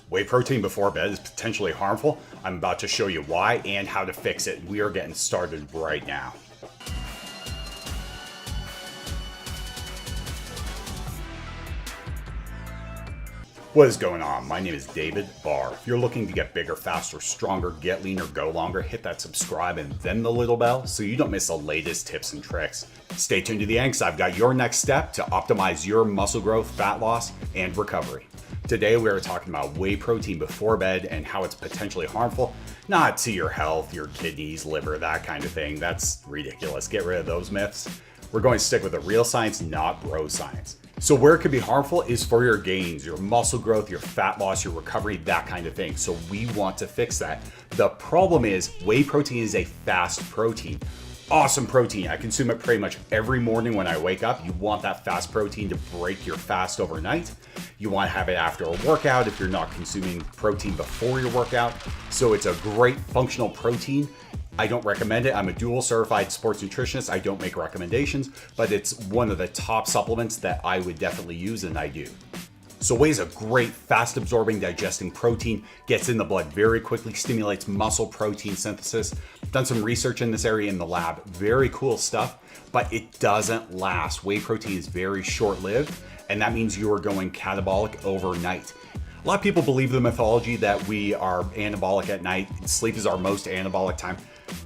Whey protein before bed is potentially harmful. I'm about to show you why and how to fix it. We are getting started right now. What is going on? My name is David Barr. If you're looking to get bigger, faster, stronger, get leaner, go longer, hit that subscribe and then the little bell so you don't miss the latest tips and tricks. Stay tuned to the end because I've got your next step to optimize your muscle growth, fat loss, and recovery. Today we are talking about whey protein before bed and how it's potentially harmful, not to your health, your kidneys, liver, that kind of thing. That's ridiculous. Get rid of those myths. We're going to stick with the real science, not bro science. So where it could be harmful is for your gains, your muscle growth, your fat loss, your recovery, that kind of thing. So we want to fix that. The problem is whey protein is a fast protein. Awesome protein. I consume it pretty much every morning when I wake up. You want that fast protein to break your fast overnight. You want to have it after a workout if you're not consuming protein before your workout. So it's a great functional protein. I don't recommend it. I'm a dual certified sports nutritionist. I don't make recommendations, but it's one of the top supplements that I would definitely use, and I do. So whey is a great, fast absorbing, digesting protein, gets in the blood very quickly, stimulates muscle protein synthesis. Done some research in this area in the lab. Very cool stuff, but it doesn't last. Whey protein is very short-lived, and that means you are going catabolic overnight. A lot of people believe the mythology that we are anabolic at night. Sleep is our most anabolic time.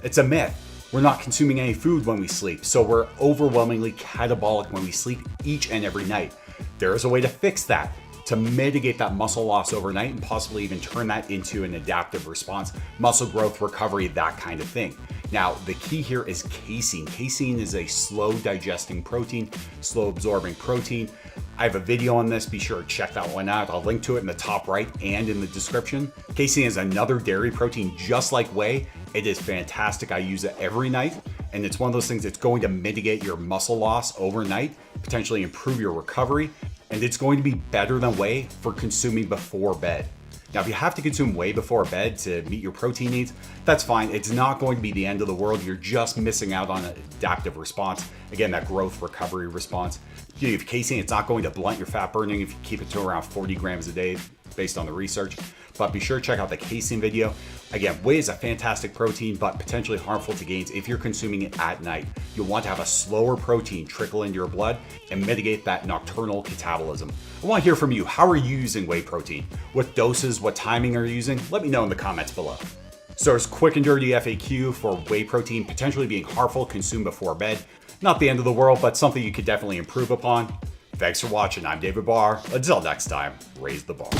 It's a myth. We're not consuming any food when we sleep, so we're overwhelmingly catabolic when we sleep each and every night. There is a way to fix that, to mitigate that muscle loss overnight and possibly even turn that into an adaptive response, muscle growth, recovery, that kind of thing. Now, the key here is casein. Casein is a slow digesting protein, slow absorbing protein. I have a video on this. Be sure to check that one out. I'll link to it in the top right and in the description. Casein is another dairy protein just like whey. It is fantastic. I use it every night, and it's one of those things that's going to mitigate your muscle loss overnight, potentially improve your recovery, and it's going to be better than whey for consuming before bed. Now, if you have to consume whey before bed to meet your protein needs, that's fine. It's not going to be the end of the world. You're just missing out on an adaptive response. Again, that growth recovery response. If you have casein, it's not going to blunt your fat burning if you keep it to around 40 grams a day based on the research. But be sure to check out the casein video. Again, whey is a fantastic protein, but potentially harmful to gains if you're consuming it at night. You'll want to have a slower protein trickle into your blood and mitigate that nocturnal catabolism. I want to hear from you. How are you using whey protein? What doses, what timing are you using? Let me know in the comments below. So there's quick and dirty FAQ for whey protein potentially being harmful consumed before bed. Not the end of the world, but something you could definitely improve upon. Thanks for watching. I'm David Barr. Until next time, raise the bar.